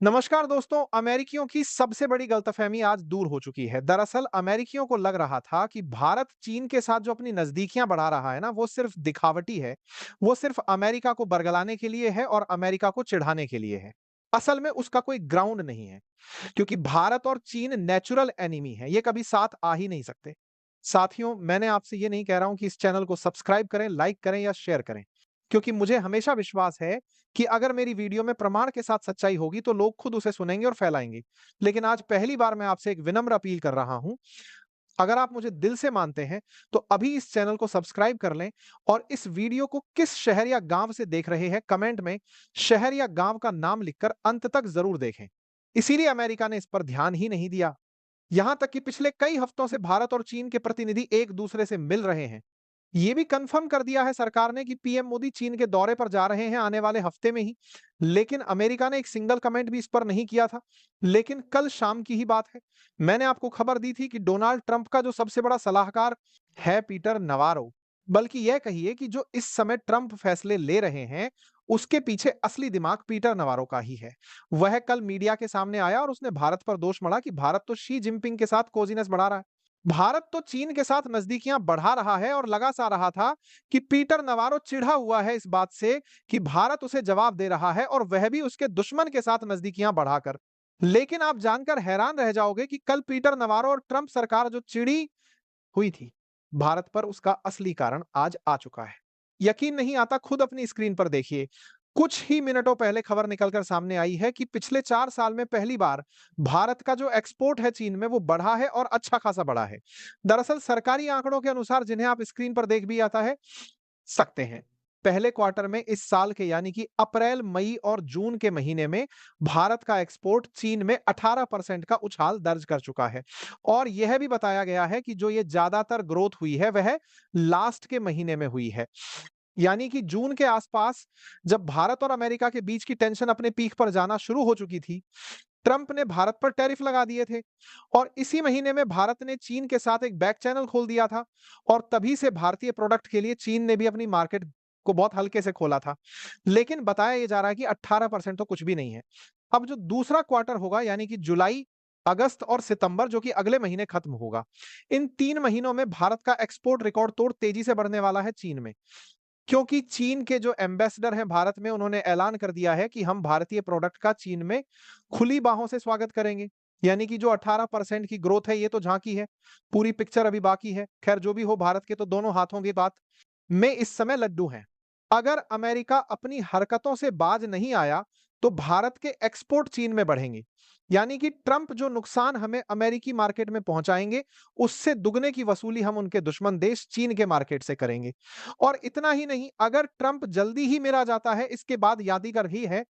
नमस्कार दोस्तों, अमेरिकियों की सबसे बड़ी गलतफहमी आज दूर हो चुकी है। दरअसल अमेरिकियों को लग रहा था कि भारत चीन के साथ जो अपनी नजदीकियां बढ़ा रहा है ना, वो सिर्फ दिखावटी है। वो सिर्फ अमेरिका को बरगलाने के लिए है और अमेरिका को चिढ़ाने के लिए है। असल में उसका कोई ग्राउंड नहीं है, क्योंकि भारत और चीन नेचुरल एनिमी है। ये कभी साथ आ ही नहीं सकते। साथियों, मैंने आपसे ये नहीं कह रहा हूं कि इस चैनल को सब्सक्राइब करें, लाइक करें या शेयर करें, क्योंकि मुझे हमेशा विश्वास है कि अगर मेरी वीडियो में प्रमाण के साथ सच्चाई होगी तो लोग खुद उसे सुनेंगे और फैलाएंगे। लेकिन आज पहली बार मैं आपसे एक विनम्र अपील कर रहा हूं। अगर आप मुझे दिल से मानते हैं तो अभी इस चैनल को सब्सक्राइब कर लें और इस वीडियो को किस शहर या गांव से देख रहे हैं, कमेंट में शहर या गांव का नाम लिखकर अंत तक जरूर देखें। इसीलिए अमेरिका ने इस पर ध्यान ही नहीं दिया। यहां तक कि पिछले कई हफ्तों से भारत और चीन के प्रतिनिधि एक दूसरे से मिल रहे हैं। ये भी कंफर्म कर दिया है सरकार ने कि पीएम मोदी चीन के दौरे पर जा रहे हैं आने वाले हफ्ते में ही। लेकिन अमेरिका ने एक सिंगल कमेंट भी इस पर नहीं किया था। लेकिन कल शाम की ही बात है, मैंने आपको खबर दी थी कि डोनाल्ड ट्रंप का जो सबसे बड़ा सलाहकार है पीटर नवारो, बल्कि यह कहिए कि जो इस समय ट्रंप फैसले ले रहे हैं, उसके पीछे असली दिमाग पीटर नवारो का ही है। वह कल मीडिया के सामने आया और उसने भारत पर दोष मढ़ा कि भारत तो शी जिनपिंग के साथ कोजिनेस बढ़ा रहा है। भारत तो चीन के साथ नजदीकियां बढ़ा रहा है और लगा सा रहा था कि पीटर नवारो चिढ़ा हुआ है इस बात से कि भारत उसे जवाब दे रहा है और वह भी उसके दुश्मन के साथ नजदीकियां बढ़ाकर। लेकिन आप जानकर हैरान रह जाओगे कि कल पीटर नवारो और ट्रंप सरकार जो चिड़ी हुई थी भारत पर, उसका असली कारण आज आ चुका है। यकीन नहीं आता, खुद अपनी स्क्रीन पर देखिए। कुछ ही मिनटों पहले खबर निकलकर सामने आई है कि पिछले 4 साल में पहली बार भारत का जो एक्सपोर्ट है चीन में वो बढ़ा है और अच्छा खासा बढ़ा है। दरअसल सरकारी आंकड़ों के अनुसार, जिन्हें आप स्क्रीन पर देख भी आता है सकते हैं, पहले क्वार्टर में इस साल के यानी कि अप्रैल, मई और जून के महीने में भारत का एक्सपोर्ट चीन में 18% का उछाल दर्ज कर चुका है। और यह भी बताया गया है कि जो ये ज्यादातर ग्रोथ हुई है वह लास्ट के महीने में हुई है। यानी कि जून के आसपास, जब भारत और अमेरिका के बीच की टेंशन अपने पीक पर जाना शुरू हो चुकी थी, ट्रंप ने भारत पर टैरिफ लगा दिए थे। और इसी महीने में भारत ने चीन के साथ एक बैक चैनल खोल दिया था। और तभी से भारतीय प्रोडक्ट के लिए चीन ने भी अपनी मार्केट को बहुत हल्के से खोला था। लेकिन बताया यह जा रहा है कि 18% तो कुछ भी नहीं है। अब जो दूसरा क्वार्टर होगा, यानी कि जुलाई, अगस्त और सितंबर, जो कि अगले महीने खत्म होगा, इन 3 महीनों में भारत का एक्सपोर्ट रिकॉर्ड तोड़ तेजी से बढ़ने वाला है चीन में। क्योंकि चीन के जो एम्बेसडर हैं भारत में, उन्होंने ऐलान कर दिया है कि हम भारतीय प्रोडक्ट का चीन में खुली बाहों से स्वागत करेंगे। यानी कि जो 18% की ग्रोथ है, ये तो झांकी है, पूरी पिक्चर अभी बाकी है। खैर, जो भी हो, भारत के तो दोनों हाथों की बात में इस समय लड्डू हैं। अगर अमेरिका अपनी हरकतों से बाज नहीं आया तो भारत के एक्सपोर्ट चीन में बढ़ेंगे। यानी कि ट्रंप जो नुकसान हमें अमेरिकी मार्केट में पहुंचाएंगे, उससे दुगने की वसूली हम उनके दुश्मन देश चीन के मार्केट से करेंगे। और इतना ही नहीं, अगर ट्रंप जल्दी ही मेरा जाता है, इसके बाद यादगार ही है,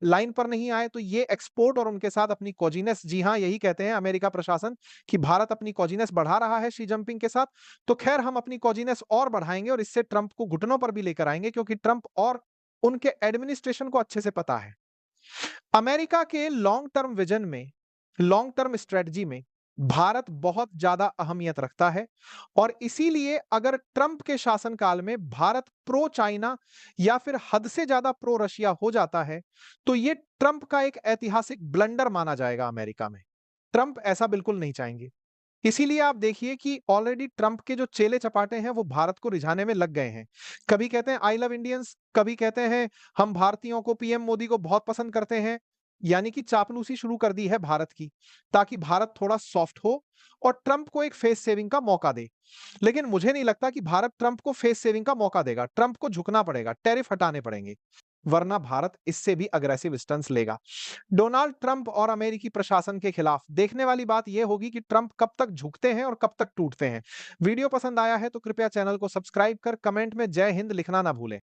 लाइन पर नहीं आए, तो ये एक्सपोर्ट और उनके साथ अपनी कॉजिनेस, जी हां, यही कहते हैं अमेरिका प्रशासन कि भारत अपनी कॉजिनेस बढ़ा रहा है शी जिनपिंग के साथ। तो खैर, हम अपनी कॉजिनेस और बढ़ाएंगे और इससे ट्रंप को घुटनों पर भी लेकर आएंगे, क्योंकि ट्रंप और उनके एडमिनिस्ट्रेशन को अच्छे से पता है अमेरिका के लॉन्ग टर्म विजन में, लॉन्ग टर्म स्ट्रेटजी में भारत बहुत ज्यादा अहमियत रखता है। और इसीलिए अगर ट्रंप के शासनकाल में भारत प्रो चाइना या फिर हद से ज्यादा प्रो रशिया हो जाता है, तो यह ट्रंप का एक ऐतिहासिक ब्लंडर माना जाएगा अमेरिका में। ट्रंप ऐसा बिल्कुल नहीं चाहेंगे। इसीलिए आप देखिए कि ऑलरेडी ट्रंप के जो चेले चपाटे हैं वो भारत को रिझाने में लग गए हैं। कभी कहते हैं आई लव इंडियंस, कभी कहते हैं हम भारतीयों को, पीएम मोदी को बहुत पसंद करते हैं। यानी कि चापलूसी शुरू कर दी है भारत की, ताकि भारत थोड़ा सॉफ्ट हो और ट्रंप को एक फेस सेविंग का मौका दे। लेकिन मुझे नहीं लगता कि भारत ट्रंप को फेस सेविंग का मौका देगा। ट्रंप को झुकना पड़ेगा, टैरिफ हटाने पड़ेंगे, वरना भारत इससे भी अग्रेसिव स्टंस लेगा। डोनाल्ड ट्रंप और अमेरिकी प्रशासन के खिलाफ देखने वाली बात यह होगी कि ट्रंप कब तक झुकते हैं और कब तक टूटते हैं। वीडियो पसंद आया है तो कृपया चैनल को सब्सक्राइब कर कमेंट में जय हिंद लिखना ना भूलें।